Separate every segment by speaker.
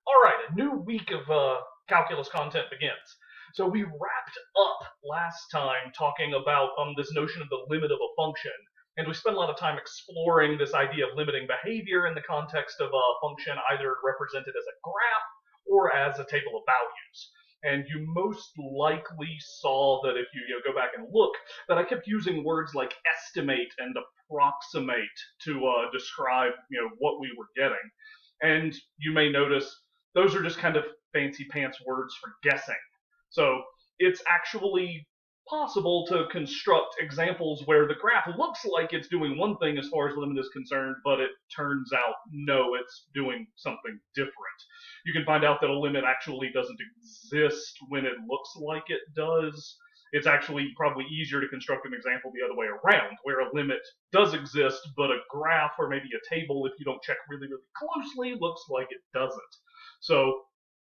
Speaker 1: All right, a new week of calculus content begins. So we wrapped up last time talking about this notion of the limit of a function, and we spent a lot of time exploring this idea of limiting behavior in the context of a function either represented as a graph or as a table of values. And you most likely saw that if you go back and look, that I kept using words like estimate and approximate to describe what we were getting. And you may notice those are just kind of fancy pants words for guessing. So it's actually possible to construct examples where the graph looks like it's doing one thing as far as limit is concerned, but it turns out no, it's doing something different. You can find out that a limit actually doesn't exist when it looks like it does. It's actually probably easier to construct an example the other way around, where a limit does exist, but a graph or maybe a table, if you don't check really, really closely, looks like it doesn't. So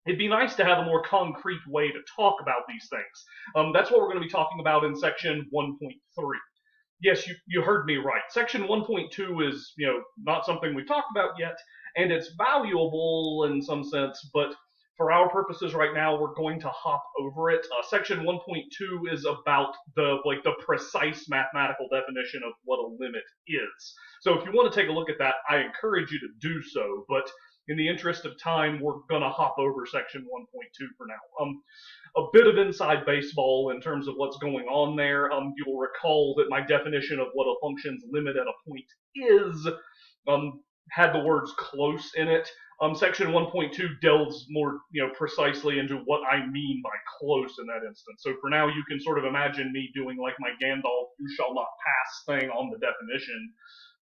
Speaker 1: it'd be nice to have a more concrete way to talk about these things. That's what we're going to be talking about in section 1.3. Yes, you heard me right. Section 1.2 is, not something we've talked about yet, and it's valuable in some sense, but for our purposes right now, we're going to hop over it. Section 1.2 is about the precise mathematical definition of what a limit is. So if you want to take a look at that, I encourage you to do so, but in the interest of time, we're going to hop over section 1.2 for now. A bit of inside baseball in terms of what's going on there. You'll recall that my definition of what a function's limit at a point is had the words close in it. Section 1.2 delves more, precisely into what I mean by close in that instance. So for now, you can sort of imagine me doing like my Gandalf "you shall not pass" thing on the definition,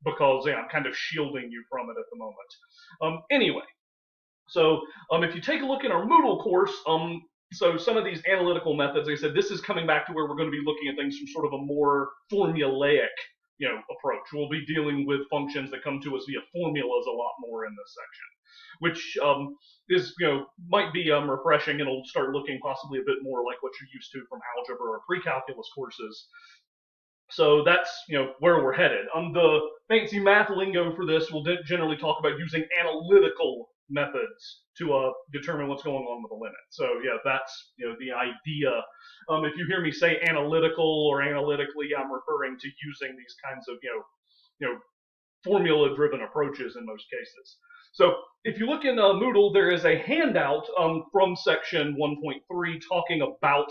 Speaker 1: because I'm kind of shielding you from it at the moment. Anyway, so if you take a look in our Moodle course, so some of these analytical methods, like I said, this is coming back to where we're going to be looking at things from sort of a more formulaic, approach. We'll be dealing with functions that come to us via formulas a lot more in this section, which is, might be refreshing, and it'll start looking possibly a bit more like what you're used to from algebra or pre-calculus courses. So that's, where we're headed. The fancy math lingo for this will generally talk about using analytical methods to determine what's going on with a limit. So yeah, that's, the idea. If you hear me say analytical or analytically, I'm referring to using these kinds of, formula-driven approaches in most cases. So if you look in Moodle, there is a handout from section 1.3 talking about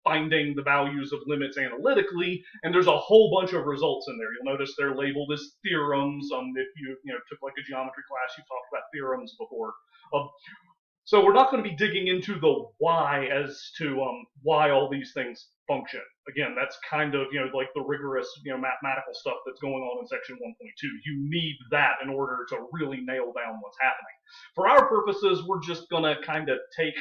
Speaker 1: finding the values of limits analytically, and there's a whole bunch of results in there. You'll notice they're labeled as theorems. If you took like a geometry class, you've talked about theorems before. So we're not going to be digging into the why as to why all these things function. Again, that's kind of, like the rigorous, mathematical stuff that's going on in section 1.2. You need that in order to really nail down what's happening. For our purposes, we're just going to kind of take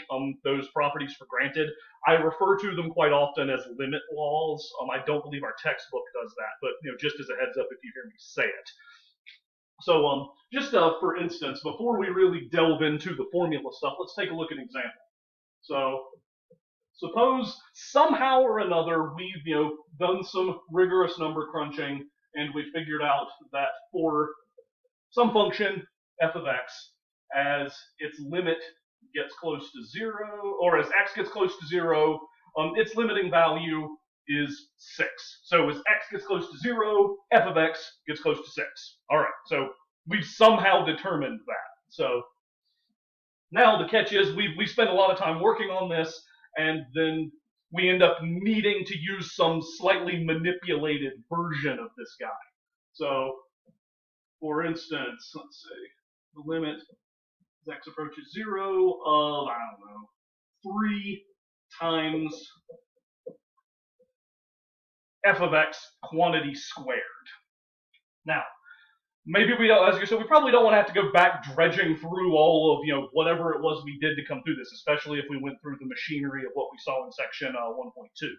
Speaker 1: those properties for granted. I refer to them quite often as limit laws. I don't believe our textbook does that, but, just as a heads up if you hear me say it. So just for instance, before we really delve into the formula stuff, let's take a look at an example. So suppose somehow or another we've done some rigorous number crunching, and we figured out that for some function f of x, as its limit gets close to 0, or as x gets close to 0, its limiting value is 6. So as x gets close to 0, f of x gets close to 6. All right, so we've somehow determined that. So now the catch is we spend a lot of time working on this, and then we end up needing to use some slightly manipulated version of this guy. So for instance, let's say the limit as x approaches 0 of, 3 times f of x quantity squared. Now, maybe we don't, as you said, we probably don't want to have to go back dredging through all of, whatever it was we did to come through this, especially if we went through the machinery of what we saw in section 1.2.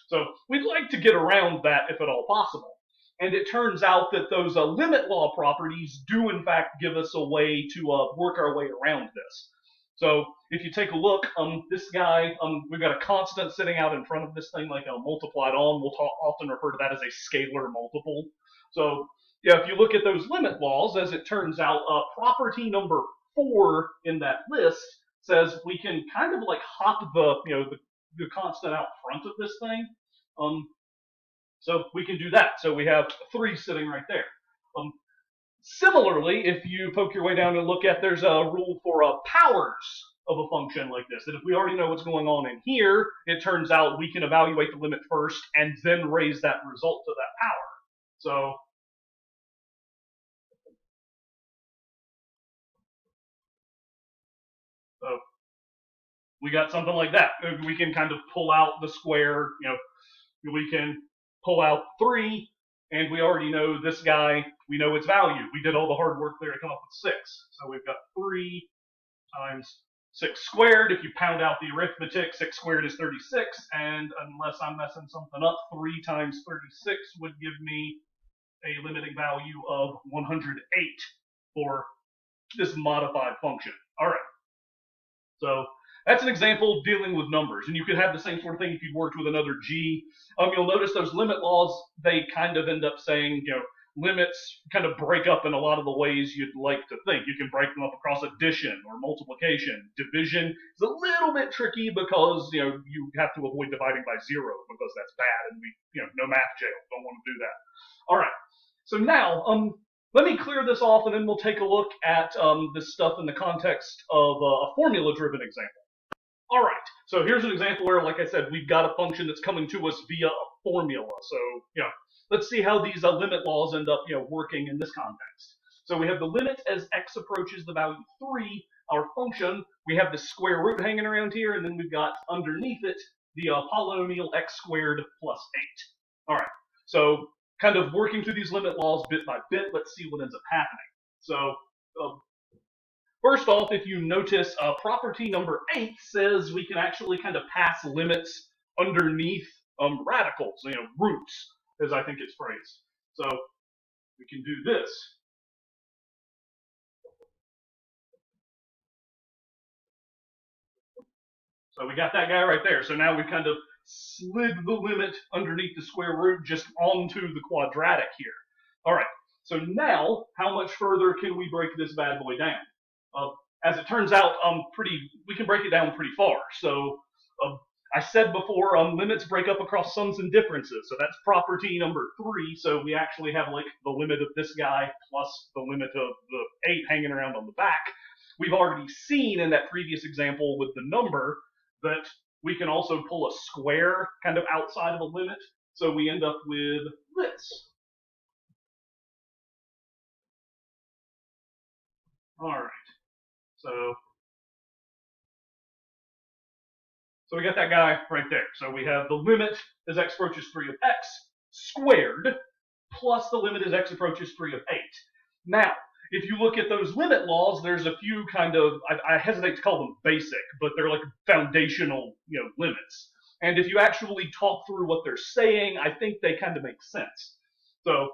Speaker 1: So we'd like to get around that if at all possible. And it turns out that those limit law properties do in fact give us a way to work our way around this. So if you take a look, this guy, we've got a constant sitting out in front of this thing, like multiplied on. We'll often refer to that as a scalar multiple. So yeah, if you look at those limit laws, as it turns out, property number 4 in that list says we can kind of like hop the constant out front of this thing. So we can do that. So we have 3 sitting right there. Similarly, if you poke your way down and look at, there's a rule for powers of a function like this, that if we already know what's going on in here, it turns out we can evaluate the limit first and then raise that result to that power. So we got something like that. We can kind of pull out the square, we can pull out 3, and we already know this guy, we know its value. We did all the hard work there to come up with 6. So we've got 3 times 6 squared. If you pound out the arithmetic, 6 squared is 36, and unless I'm messing something up, 3 times 36 would give me a limiting value of 108 for this modified function. All right. So that's an example dealing with numbers, and you could have the same sort of thing if you'd worked with another G. You'll notice those limit laws, they kind of end up saying, limits kind of break up in a lot of the ways you'd like to think. You can break them up across addition or multiplication. Division is a little bit tricky because, you have to avoid dividing by 0 because that's bad, and no math jail, don't want to do that. All right, so now, let me clear this off, and then we'll take a look at this stuff in the context of a formula-driven example. All right, so here's an example where, like I said, we've got a function that's coming to us via a formula. So, let's see how these limit laws end up, working in this context. So we have the limit as x approaches the value 3, our function. We have the square root hanging around here, and then we've got underneath it the polynomial x squared plus 8. All right, so kind of working through these limit laws bit by bit, let's see what ends up happening. So first off, if you notice, property number 8 says we can actually kind of pass limits underneath radicals, roots, as I think it's phrased. So we can do this. So we got that guy right there. So now we've kind of slid the limit underneath the square root just onto the quadratic here. All right, so now how much further can we break this bad boy down? As it turns out, we can break it down pretty far. So I said before, limits break up across sums and differences. So that's property number 3. So we actually have like the limit of this guy plus the limit of the 8 hanging around on the back. We've already seen in that previous example with the number that we can also pull a square kind of outside of a limit. So we end up with this. All right. So we got that guy right there. So we have the limit as x approaches 3 of x squared plus the limit as x approaches 3 of 8. Now, if you look at those limit laws, there's a few kind of, I hesitate to call them basic, but they're like foundational, limits. And if you actually talk through what they're saying, I think they kind of make sense. So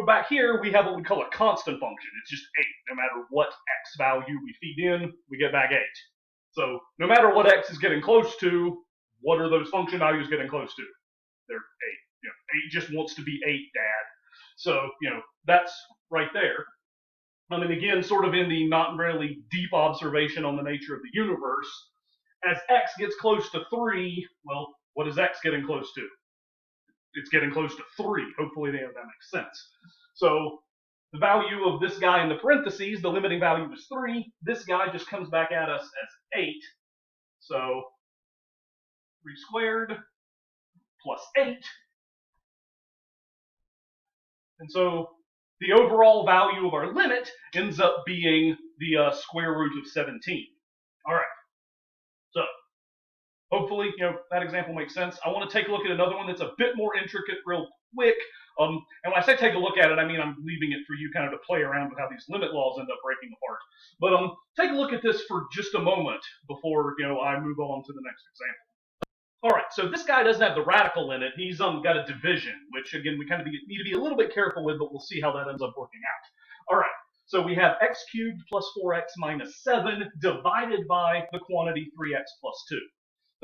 Speaker 1: back here, we have what we call a constant function. It's just 8. No matter what x value we feed in, we get back 8. So no matter what x is getting close to, what are those function values getting close to? They're 8. 8 just wants to be 8, Dad. So, that's right there. And again, sort of in the not really deep observation on the nature of the universe, as x gets close to 3, well, what is x getting close to? It's getting close to 3. Hopefully that makes sense. So the value of this guy in the parentheses, the limiting value is 3. This guy just comes back at us as 8. So 3 squared plus 8. And so the overall value of our limit ends up being the square root of 17. All right. So hopefully, that example makes sense. I want to take a look at another one that's a bit more intricate real quick. And when I say take a look at it, I mean I'm leaving it for you kind of to play around with how these limit laws end up breaking apart. But take a look at this for just a moment before I move on to the next example. All right, so this guy doesn't have the radical in it. He's got a division, which again we kind of need to be a little bit careful with, but we'll see how that ends up working out. All right, so we have x cubed plus 4x minus 7 divided by the quantity 3x plus 2.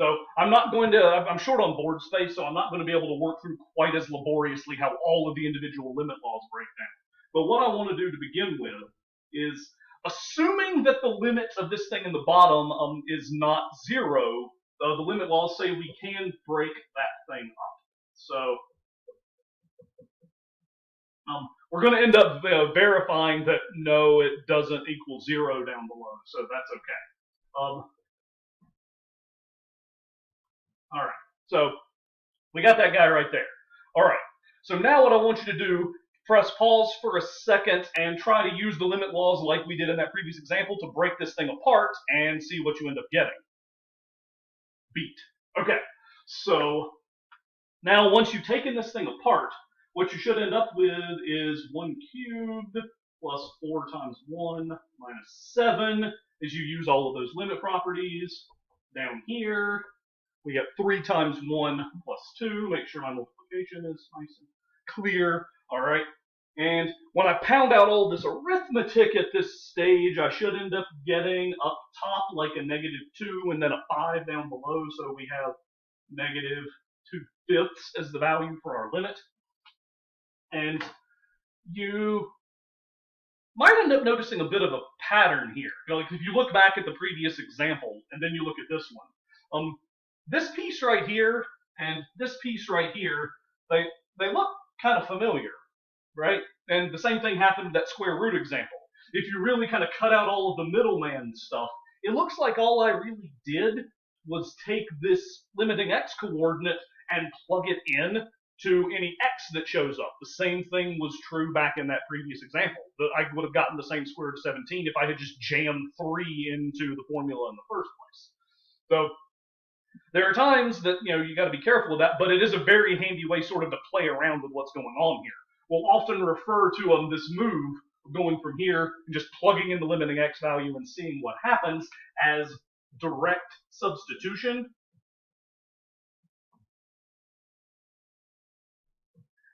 Speaker 1: So I'm short on board space, so I'm not going to be able to work through quite as laboriously how all of the individual limit laws break down. But what I want to do to begin with is assuming that the limit of this thing in the bottom is not 0, the limit laws say we can break that thing up. So we're going to end up verifying that no, it doesn't equal 0 down below, so that's okay. All right, so we got that guy right there. All right, so now what I want you to do, press pause for a second and try to use the limit laws like we did in that previous example to break this thing apart and see what you end up getting. Beat. Okay, so now once you've taken this thing apart, what you should end up with is 1 cubed plus 4 times 1 minus 7 as you use all of those limit properties. Down here, we get 3 times 1 plus 2. Make sure my multiplication is nice and clear. All right. And when I pound out all this arithmetic at this stage, I should end up getting up top like a -2 and then a 5 down below. So we have -2/5 as the value for our limit. And you might end up noticing a bit of a pattern here. Like if you look back at the previous example and then you look at this one, this piece right here and this piece right here, they look kind of familiar, right? And the same thing happened with that square root example. If you really kind of cut out all of the middleman stuff, it looks like all I really did was take this limiting x coordinate and plug it in to any x that shows up. The same thing was true back in that previous example. I would have gotten the same square root of 17 if I had just jammed 3 into the formula in the first place. So there are times that you got to be careful with that, but it is a very handy way sort of to play around with what's going on here. We'll often refer to this move of going from here and just plugging in the limiting x value and seeing what happens as direct substitution.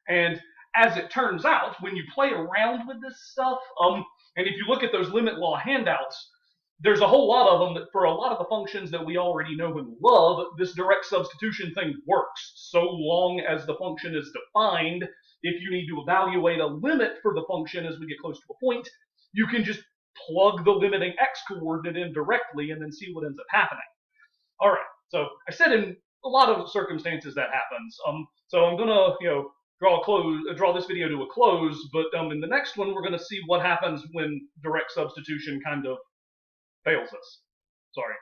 Speaker 1: And as it turns out, when you play around with this stuff, and if you look at those limit law handouts, there's a whole lot of them that for a lot of the functions that we already know and love, this direct substitution thing works so long as the function is defined. If you need to evaluate a limit for the function as we get close to a point, you can just plug the limiting x coordinate in directly and then see what ends up happening. All right, so I said in a lot of circumstances that happens. So I'm gonna draw this video to a close, but in the next one we're gonna see what happens when direct substitution kind of fails us. Sorry.